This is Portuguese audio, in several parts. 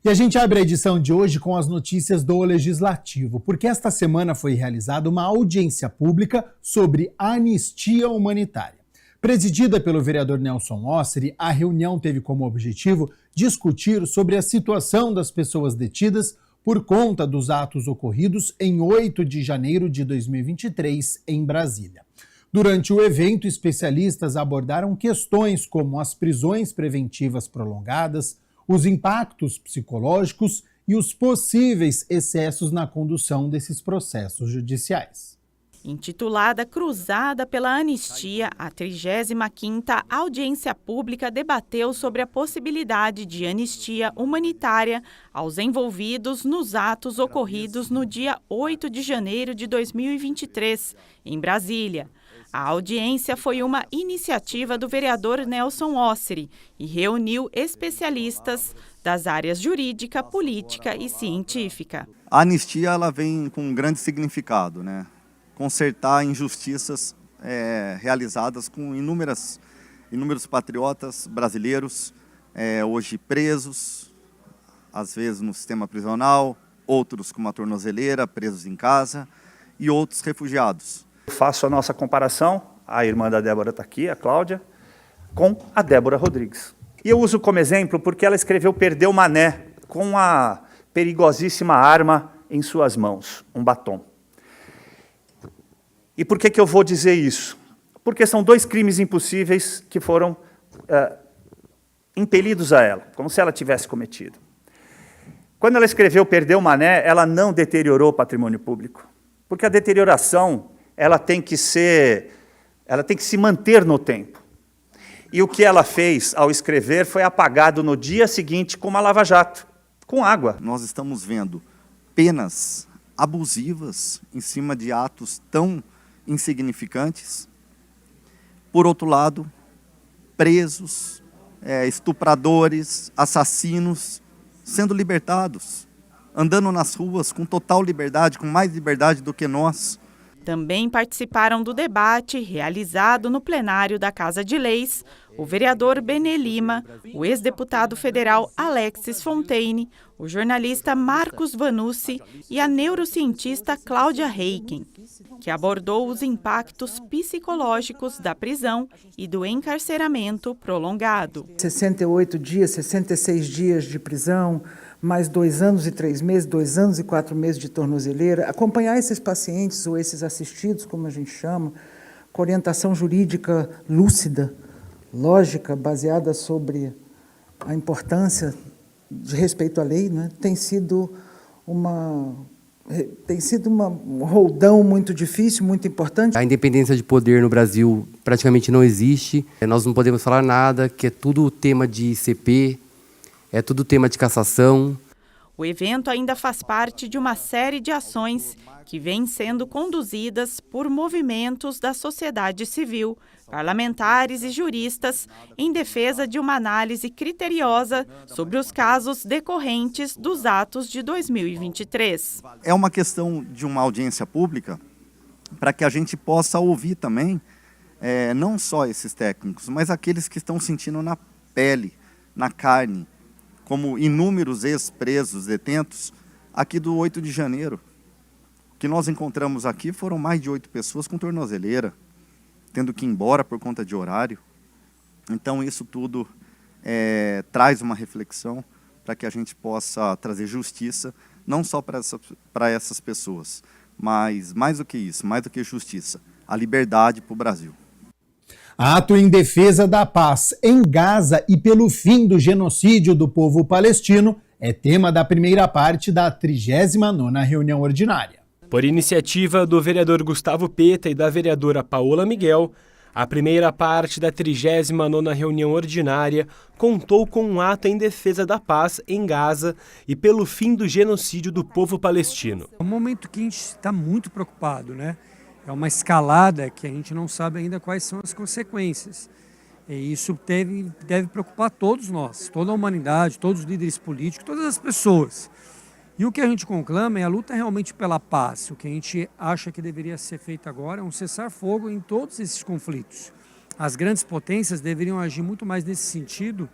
E a gente abre a edição de hoje com as notícias do Legislativo, porque esta semana foi realizada uma audiência pública sobre anistia humanitária. Presidida pelo vereador Nelson Osseri, a reunião teve como objetivo discutir sobre a situação das pessoas detidas por conta dos atos ocorridos em 8 de janeiro de 2023 em Brasília. Durante o evento, especialistas abordaram questões como as prisões preventivas prolongadas, os impactos psicológicos e os possíveis excessos na condução desses processos judiciais. Intitulada Cruzada pela Anistia, a 35ª audiência pública debateu sobre a possibilidade de anistia humanitária aos envolvidos nos atos ocorridos no dia 8 de janeiro de 2023, em Brasília. A audiência foi uma iniciativa do vereador Nelson Osseri e reuniu especialistas das áreas jurídica, política e científica. A anistia ela vem com um grande significado, né? Consertar injustiças realizadas com inúmeros patriotas brasileiros hoje presos, às vezes no sistema prisional, outros com uma tornozeleira, presos em casa e outros refugiados. Eu faço a nossa comparação, a irmã da Débora está aqui, a Cláudia, com a Débora Rodrigues. E eu uso como exemplo porque ela escreveu Perdeu Mané com a perigosíssima arma em suas mãos, um batom. E por que eu vou dizer isso? Porque são dois crimes impossíveis que foram impelidos a ela, como se ela tivesse cometido. Quando ela escreveu Perdeu Mané, ela não deteriorou o patrimônio público, porque a deterioração ela tem que se manter no tempo. E o que ela fez ao escrever foi apagado no dia seguinte com uma lava-jato, com água. Nós estamos vendo penas abusivas em cima de atos tão insignificantes. Por outro lado, presos, estupradores, assassinos, sendo libertados, andando nas ruas com total liberdade, com mais liberdade do que nós. Também participaram do debate realizado no plenário da Casa de Leis o vereador Benê Lima, o ex-deputado federal Alexis Fontaine, o jornalista Marcos Vanucci e a neurocientista Cláudia Reiken, que abordou os impactos psicológicos da prisão e do encarceramento prolongado. 68 dias, 66 dias de prisão, mais 2 anos e 3 meses, 2 anos e 4 meses de tornozeleira. Acompanhar esses pacientes ou esses assistidos, como a gente chama, com orientação jurídica lúcida, lógica, baseada sobre a importância de respeito à lei, né? Tem sido um roldão muito difícil, muito importante. A independência de poder no Brasil praticamente não existe. Nós não podemos falar nada, que é tudo tema de CP, é tudo tema de cassação. O evento ainda faz parte de uma série de ações que vêm sendo conduzidas por movimentos da sociedade civil, parlamentares e juristas em defesa de uma análise criteriosa sobre os casos decorrentes dos atos de 2023. É uma questão de uma audiência pública para que a gente possa ouvir também, não só esses técnicos, mas aqueles que estão sentindo na pele, na carne, como inúmeros ex-presos, detentos, aqui do 8 de janeiro. O que nós encontramos aqui foram mais de 8 pessoas com tornozeleira, tendo que ir embora por conta de horário. Então isso tudo traz uma reflexão para que a gente possa trazer justiça, não só para essas pessoas, mas mais do que isso, mais do que justiça, a liberdade para o Brasil. Ato em defesa da paz em Gaza e pelo fim do genocídio do povo palestino é tema da primeira parte da 39ª reunião ordinária. Por iniciativa do vereador Gustavo Peta e da vereadora Paola Miguel, a primeira parte da 39ª reunião ordinária contou com um ato em defesa da paz em Gaza e pelo fim do genocídio do povo palestino. É um momento que a gente está muito preocupado, né? É uma escalada que a gente não sabe ainda quais são as consequências. E isso deve preocupar todos nós, toda a humanidade, todos os líderes políticos, todas as pessoas. E o que a gente conclama é a luta realmente pela paz. O que a gente acha que deveria ser feito agora é um cessar-fogo em todos esses conflitos. As grandes potências deveriam agir muito mais nesse sentido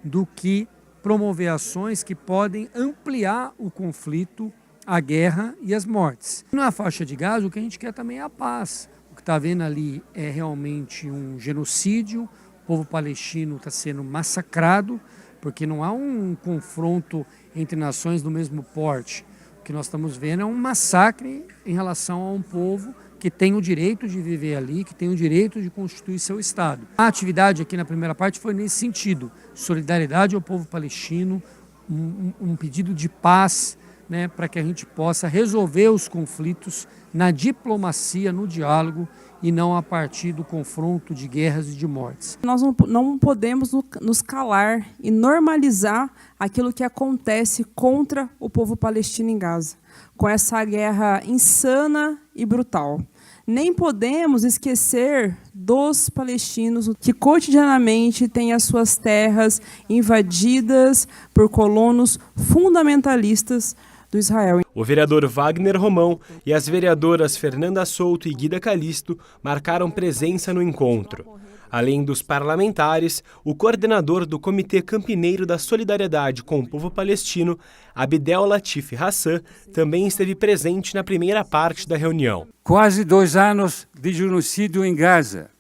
do que promover ações que podem ampliar o conflito, a guerra e as mortes. Na faixa de Gaza, o que a gente quer também é a paz. O que está havendo ali é realmente um genocídio, o povo palestino está sendo massacrado, porque não há um confronto entre nações do mesmo porte. O que nós estamos vendo é um massacre em relação a um povo que tem o direito de viver ali, que tem o direito de constituir seu Estado. A atividade aqui na primeira parte foi nesse sentido, solidariedade ao povo palestino, um pedido de paz, né, para que a gente possa resolver os conflitos na diplomacia, no diálogo, e não a partir do confronto de guerras e de mortes. Nós não podemos nos calar e normalizar aquilo que acontece contra o povo palestino em Gaza, com essa guerra insana e brutal. Nem podemos esquecer dos palestinos que cotidianamente têm as suas terras invadidas por colonos fundamentalistas do Israel. O vereador Wagner Romão e as vereadoras Fernanda Souto e Guida Calisto marcaram presença no encontro. Além dos parlamentares, o coordenador do Comitê Campineiro da Solidariedade com o Povo Palestino, Abdel Latif Hassan, também esteve presente na primeira parte da reunião. Quase 2 anos de genocídio em Gaza,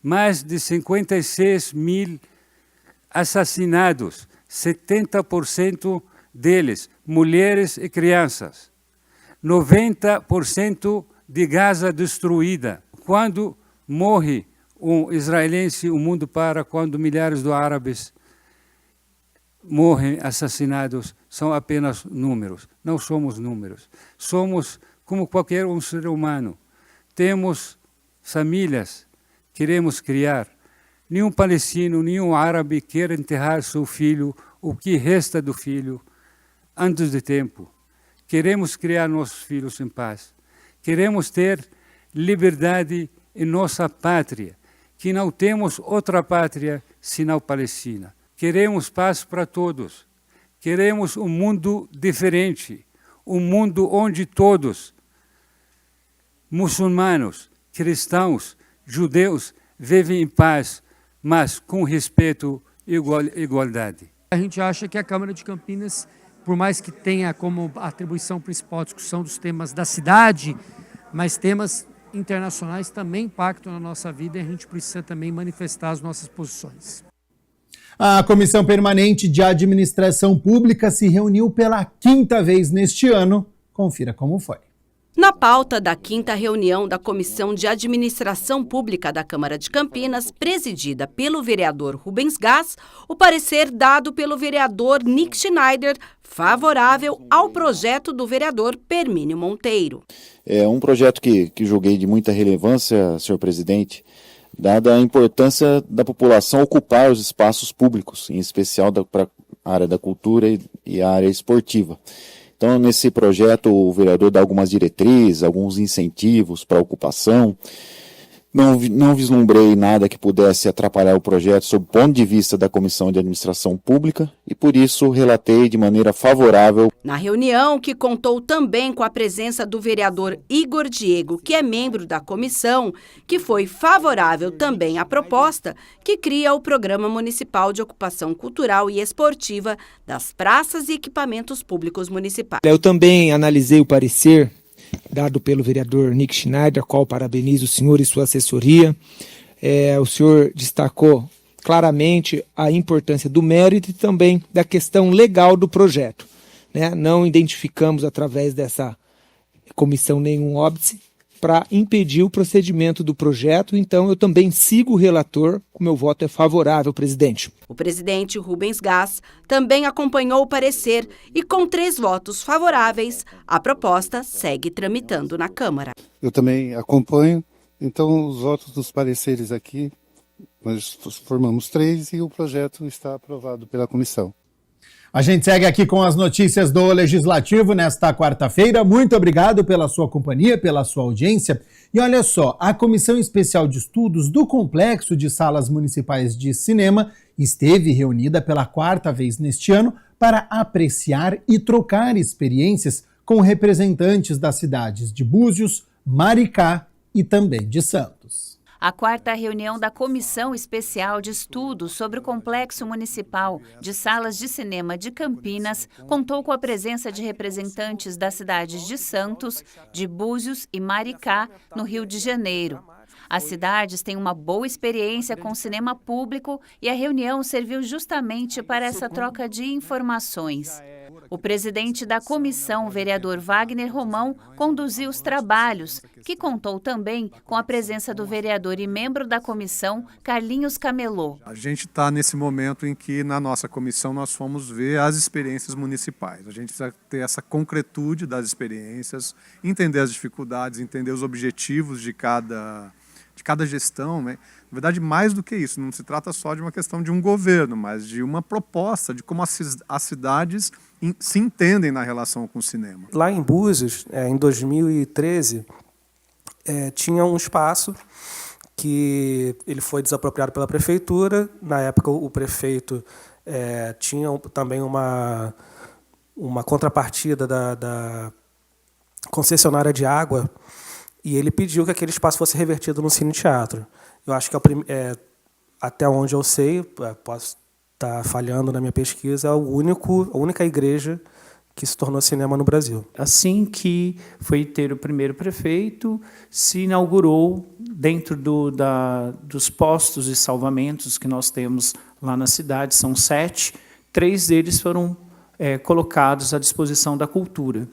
mais de 56 mil assassinados, 70% deles mulheres e crianças, 90% de Gaza destruída. Quando morre um israelense, o mundo para. Quando milhares de árabes morrem assassinados, são apenas números. Não somos números. Somos como qualquer um ser humano. Temos famílias, queremos criar. Nenhum palestino, nenhum árabe quer enterrar seu filho, o que resta do filho, antes de tempo. Queremos criar nossos filhos em paz. Queremos ter liberdade em nossa pátria, que não temos outra pátria senão Palestina. Queremos paz para todos. Queremos um mundo diferente, um mundo onde todos, muçulmanos, cristãos, judeus, vivem em paz, mas com respeito e igualdade. A gente acha que a Câmara de Campinas, por mais que tenha como atribuição principal a discussão dos temas da cidade, mas temas internacionais também impactam na nossa vida e a gente precisa também manifestar as nossas posições. A Comissão Permanente de Administração Pública se reuniu pela 5ª vez neste ano. Confira como foi. Na pauta da 5ª reunião da Comissão de Administração Pública da Câmara de Campinas, presidida pelo vereador Rubens Gás, o parecer dado pelo vereador Nick Schneider, favorável ao projeto do vereador Permínio Monteiro. É um projeto que julguei de muita relevância, senhor presidente, dada a importância da população ocupar os espaços públicos, em especial para a área da cultura e a área esportiva. Então, nesse projeto, o vereador dá algumas diretrizes, alguns incentivos para a ocupação. Não vislumbrei nada que pudesse atrapalhar o projeto sob o ponto de vista da Comissão de Administração Pública e, por isso, relatei de maneira favorável. Na reunião, que contou também com a presença do vereador Igor Diego, que é membro da comissão, que foi favorável também à proposta que cria o Programa Municipal de Ocupação Cultural e Esportiva das praças e equipamentos públicos municipais. Eu também analisei o parecer dado pelo vereador Nick Schneider, qual parabenizo o senhor e sua assessoria. O senhor destacou claramente a importância do mérito e também da questão legal do projeto, né? Não identificamos através dessa comissão nenhum óbice para impedir o procedimento do projeto, então eu também sigo o relator, o meu voto é favorável, presidente. O presidente Rubens Gás também acompanhou o parecer e, com 3 votos favoráveis, a proposta segue tramitando na Câmara. Eu também acompanho, então os votos dos pareceres aqui, nós formamos 3 e o projeto está aprovado pela comissão. A gente segue aqui com as notícias do Legislativo nesta quarta-feira. Muito obrigado pela sua companhia, pela sua audiência. E olha só, a Comissão Especial de Estudos do Complexo de Salas Municipais de Cinema esteve reunida pela 4ª vez neste ano para apreciar e trocar experiências com representantes das cidades de Búzios, Maricá e também de Santos. A 4ª reunião da Comissão Especial de Estudos sobre o Complexo Municipal de Salas de Cinema de Campinas contou com a presença de representantes das cidades de Santos, de Búzios e Maricá, no Rio de Janeiro. As cidades têm uma boa experiência com cinema público e a reunião serviu justamente para essa troca de informações. O presidente da comissão, vereador Wagner Romão, conduziu os trabalhos, que contou também com a presença do vereador e membro da comissão, Carlinhos Camelô. A gente está nesse momento em que, na nossa comissão, nós fomos ver as experiências municipais. A gente precisa ter essa concretude das experiências, entender as dificuldades, entender os objetivos de cada gestão, né? Na verdade, mais do que isso, não se trata só de uma questão de um governo, mas de uma proposta de como as cidades se entendem na relação com o cinema. Lá em Búzios, em 2013, tinha um espaço que ele foi desapropriado pela prefeitura. Na época, o prefeito tinha também uma contrapartida da concessionária de água, e ele pediu que aquele espaço fosse revertido no Cine Teatro. Eu acho que até onde eu sei, posso estar falhando na minha pesquisa, é a única igreja que se tornou cinema no Brasil. Assim que foi ter o primeiro prefeito, se inaugurou dentro dos postos de salvamentos que nós temos lá na cidade, são 7, 3 deles foram colocados à disposição da cultura.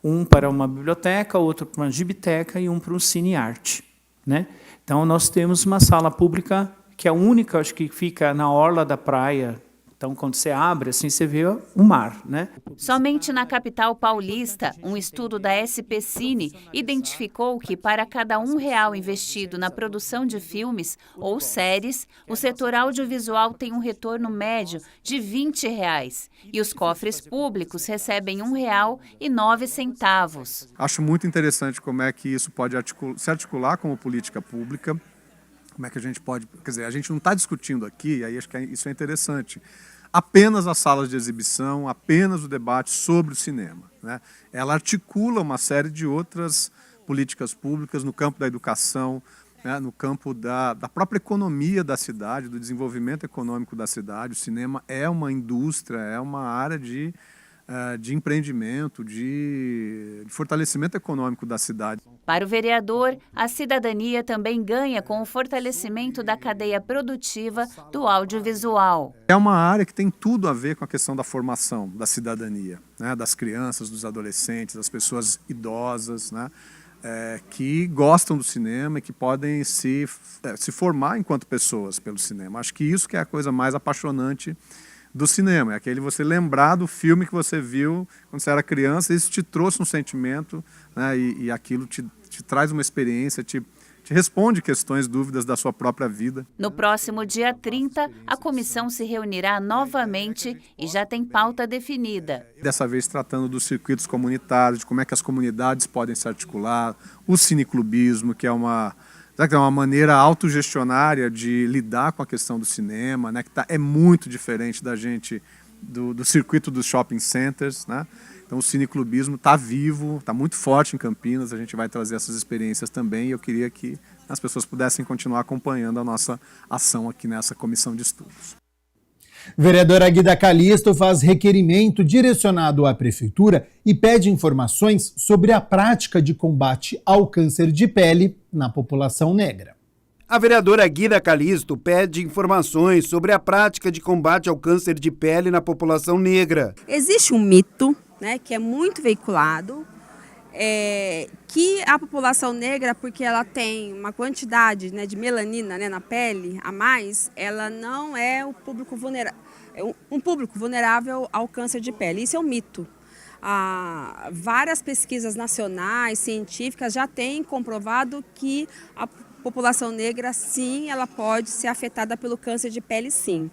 Um para uma biblioteca, outro para uma gibiteca e um para um cine-arte, né? Então, nós temos uma sala pública que é a única, acho que fica na orla da praia. Então, quando você abre, assim, você vê o mar, né? Somente na capital paulista, um estudo da SP Cine identificou que para cada R$1 investido na produção de filmes ou séries, o setor audiovisual tem um retorno médio de R$20 e os cofres públicos recebem R$1,09. Acho muito interessante como é que isso pode se articular como política pública. Como é que a gente pode... Quer dizer, a gente não está discutindo aqui, aí acho que isso é interessante, apenas as salas de exibição, apenas o debate sobre o cinema, né? Ela articula uma série de outras políticas públicas no campo da educação, né? No campo da própria economia da cidade, do desenvolvimento econômico da cidade. O cinema é uma indústria, é uma área de empreendimento, de fortalecimento econômico da cidade. Para o vereador, a cidadania também ganha com o fortalecimento da cadeia produtiva do audiovisual. É uma área que tem tudo a ver com a questão da formação da cidadania, né? Das crianças, dos adolescentes, das pessoas idosas, né? Que gostam do cinema e que podem se formar enquanto pessoas pelo cinema. Acho que isso que é a coisa mais apaixonante do cinema, é aquele você lembrar do filme que você viu quando você era criança, isso te trouxe um sentimento, né, e aquilo te traz uma experiência, te responde questões, dúvidas da sua própria vida. No próximo dia 30, a comissão se reunirá novamente e já tem pauta definida. Dessa vez tratando dos circuitos comunitários, de como é que as comunidades podem se articular, o cineclubismo, que é uma maneira autogestionária de lidar com a questão do cinema, né, que é muito diferente da gente, do circuito dos shopping centers, né? Então o cineclubismo está vivo, está muito forte em Campinas, a gente vai trazer essas experiências também, e eu queria que as pessoas pudessem continuar acompanhando a nossa ação aqui nessa comissão de estudos. Vereadora Guida Calisto faz requerimento direcionado à Prefeitura e pede informações sobre a prática de combate ao câncer de pele na população negra. A vereadora Guida Calisto pede informações sobre a prática de combate ao câncer de pele na população negra. Existe um mito, né, que é muito veiculado, que a população negra, porque ela tem uma quantidade, né, de melanina, né, na pele a mais, ela não é o público vulnerável, um público vulnerável ao câncer de pele. Isso é um mito. Várias pesquisas nacionais, científicas, já têm comprovado que a população negra, sim, ela pode ser afetada pelo câncer de pele, sim.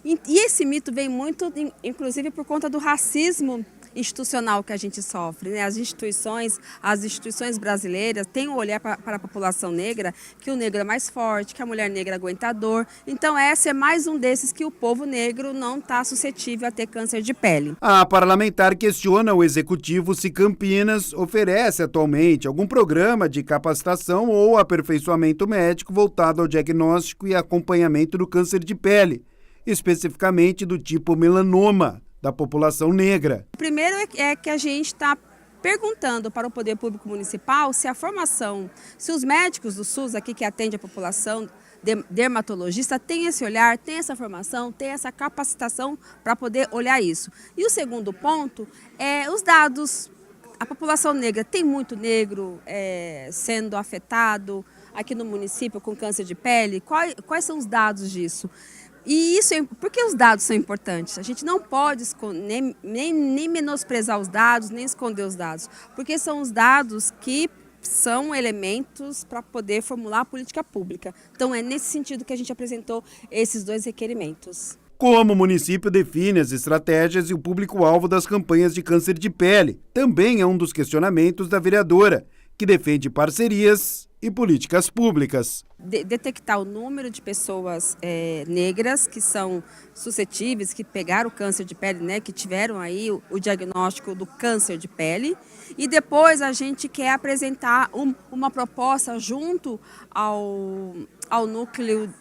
E esse mito vem muito, inclusive, por conta do racismo institucional que a gente sofre, né? As instituições brasileiras têm um olhar para a população negra, que o negro é mais forte, que a mulher negra aguenta a dor. Então, esse é mais um desses que o povo negro não está suscetível a ter câncer de pele. A parlamentar questiona o executivo se Campinas oferece atualmente algum programa de capacitação ou aperfeiçoamento médico voltado ao diagnóstico e acompanhamento do câncer de pele, especificamente do tipo melanoma da população negra. O primeiro é que a gente está perguntando para o Poder Público Municipal se a formação, se os médicos do SUS aqui que atendem a população, dermatologista, tem esse olhar, tem essa formação, tem essa capacitação para poder olhar isso. E o segundo ponto é os dados. A população negra, tem muito negro sendo afetado aqui no município com câncer de pele? Quais são os dados disso? E isso por que os dados são importantes? A gente não pode nem menosprezar os dados, nem esconder os dados, porque são os dados que são elementos para poder formular a política pública. Então é nesse sentido que a gente apresentou esses 2 requerimentos. Como o município define as estratégias e o público-alvo das campanhas de câncer de pele, também é um dos questionamentos da vereadora, que defende parcerias e políticas públicas. Detectar o número de pessoas negras que são suscetíveis, que pegaram o câncer de pele, né, que tiveram aí o diagnóstico do câncer de pele. E depois a gente quer apresentar uma proposta junto ao núcleo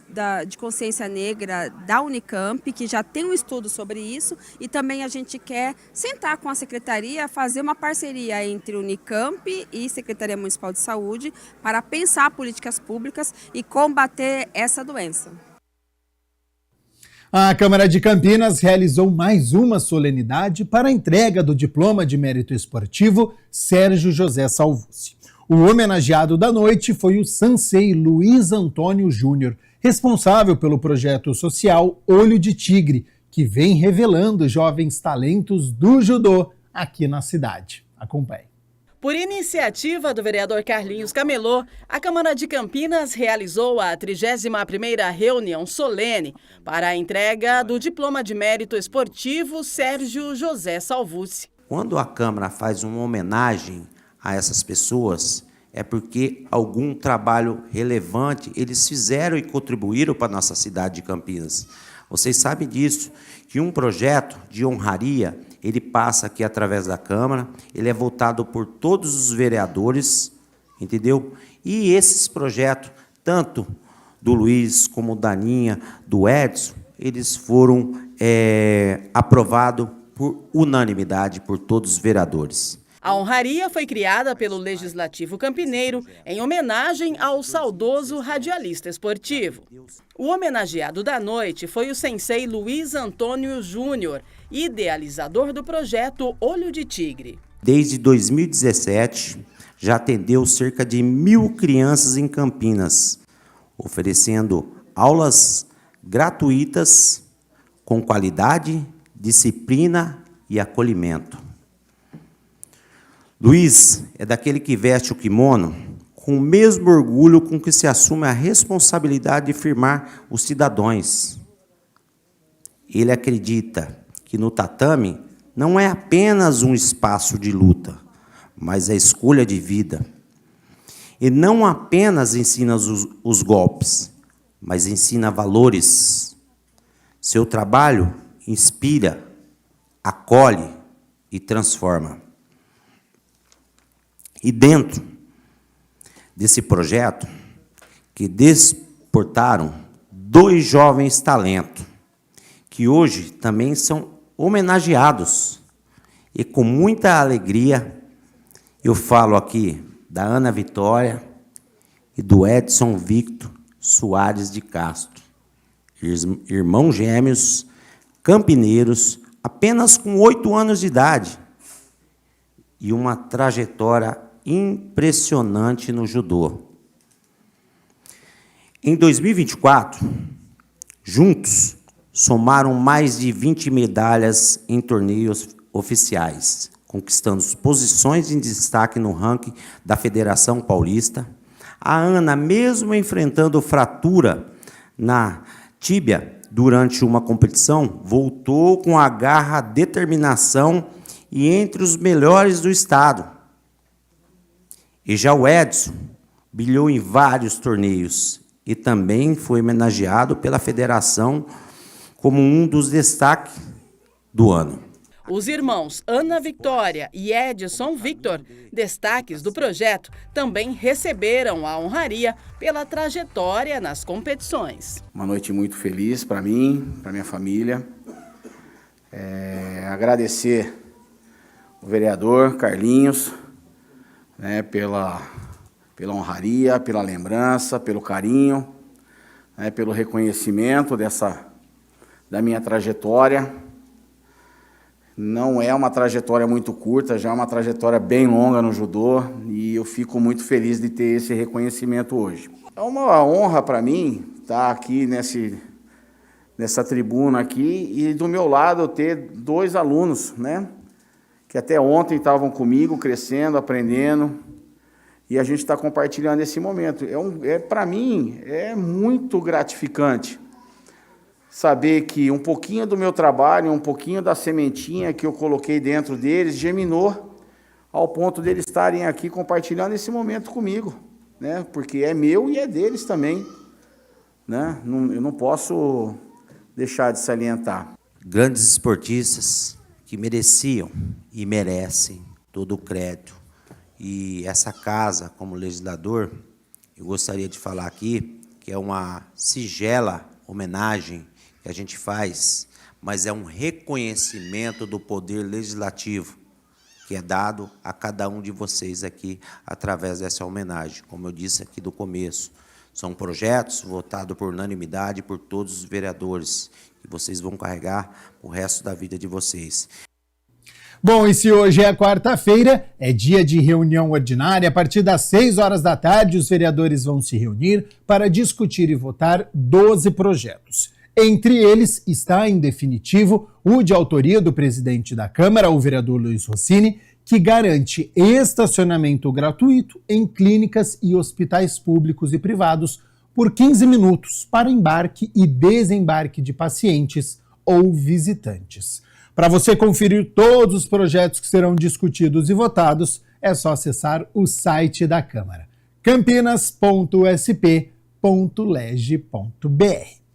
de consciência negra da Unicamp, que já tem um estudo sobre isso, e também a gente quer sentar com a Secretaria, fazer uma parceria entre Unicamp e Secretaria Municipal de Saúde para pensar políticas públicas e combater essa doença. A Câmara de Campinas realizou mais uma solenidade para a entrega do Diploma de Mérito Esportivo Sérgio José Salvucci. O homenageado da noite foi o Sansei Luiz Antônio Júnior, responsável pelo projeto social Olho de Tigre, que vem revelando jovens talentos do judô aqui na cidade. Acompanhe. Por iniciativa do vereador Carlinhos Camelô, a Câmara de Campinas realizou a 31ª reunião solene para a entrega do Diploma de Mérito Esportivo Sérgio José Salvucci. Quando a Câmara faz uma homenagem a essas pessoas, é porque algum trabalho relevante eles fizeram e contribuíram para a nossa cidade de Campinas. Vocês sabem disso, que um projeto de honraria, ele passa aqui através da Câmara, ele é votado por todos os vereadores, entendeu? E esses projetos, tanto do Luiz como da Aninha, do Edson, eles foram aprovados por unanimidade por todos os vereadores. A honraria foi criada pelo Legislativo Campineiro em homenagem ao saudoso radialista esportivo. O homenageado da noite foi o sensei Luiz Antônio Júnior, idealizador do projeto Olho de Tigre. Desde 2017, já atendeu cerca de 1.000 crianças em Campinas, oferecendo aulas gratuitas com qualidade, disciplina e acolhimento. Luiz é daquele que veste o kimono com o mesmo orgulho com que se assume a responsabilidade de firmar os cidadãos. Ele acredita que no tatame não é apenas um espaço de luta, mas a escolha de vida. E não apenas ensina os golpes, mas ensina valores. Seu trabalho inspira, acolhe e transforma. E dentro desse projeto, que desportaram 2 jovens talentos, que hoje também são homenageados. E com muita alegria, eu falo aqui da Ana Vitória e do Edson Victor Soares de Castro, irmãos gêmeos, campineiros, apenas com 8 anos de idade, e uma trajetória impressionante no judô. Em 2024, juntos, somaram mais de 20 medalhas em torneios oficiais, conquistando posições em destaque no ranking da Federação Paulista. A Ana, mesmo enfrentando fratura na tíbia durante uma competição, voltou com a garra, determinação e entre os melhores do estado. E já o Edson brilhou em vários torneios e também foi homenageado pela federação como um dos destaques do ano. Os irmãos Ana Victória e Edson Victor, destaques do projeto, também receberam a honraria pela trajetória nas competições. Uma noite muito feliz para mim, para minha família. Agradecer o vereador Carlinhos, né, pela honraria, pela lembrança, pelo carinho, né, pelo reconhecimento da minha trajetória. Não é uma trajetória muito curta, já é uma trajetória bem longa no judô e eu fico muito feliz de ter esse reconhecimento hoje. É uma honra para mim estar aqui nessa tribuna aqui e do meu lado eu ter 2 alunos, né, que até ontem estavam comigo, crescendo, aprendendo, e a gente está compartilhando esse momento. Para mim, é muito gratificante saber que um pouquinho do meu trabalho, um pouquinho da sementinha que eu coloquei dentro deles, germinou ao ponto deles estarem aqui compartilhando esse momento comigo, né? Porque é meu e é deles também, né? Eu não posso deixar de salientar. Grandes esportistas que mereciam e merecem todo o crédito. E essa casa, como legislador, eu gostaria de falar aqui que é uma singela homenagem que a gente faz, mas é um reconhecimento do poder legislativo que é dado a cada um de vocês aqui através dessa homenagem. Como eu disse aqui do começo, são projetos votados por unanimidade por todos os vereadores que vocês vão carregar o resto da vida de vocês. Bom, e se hoje é quarta-feira, é dia de reunião ordinária. A partir das 6 horas da tarde, os vereadores vão se reunir para discutir e votar 12 projetos. Entre eles está, em definitivo, o de autoria do presidente da Câmara, o vereador Luiz Rossini, que garante estacionamento gratuito em clínicas e hospitais públicos e privados por 15 minutos para embarque e desembarque de pacientes ou visitantes. Para você conferir todos os projetos que serão discutidos e votados, é só acessar o site da Câmara, campinas.sp.leg.br.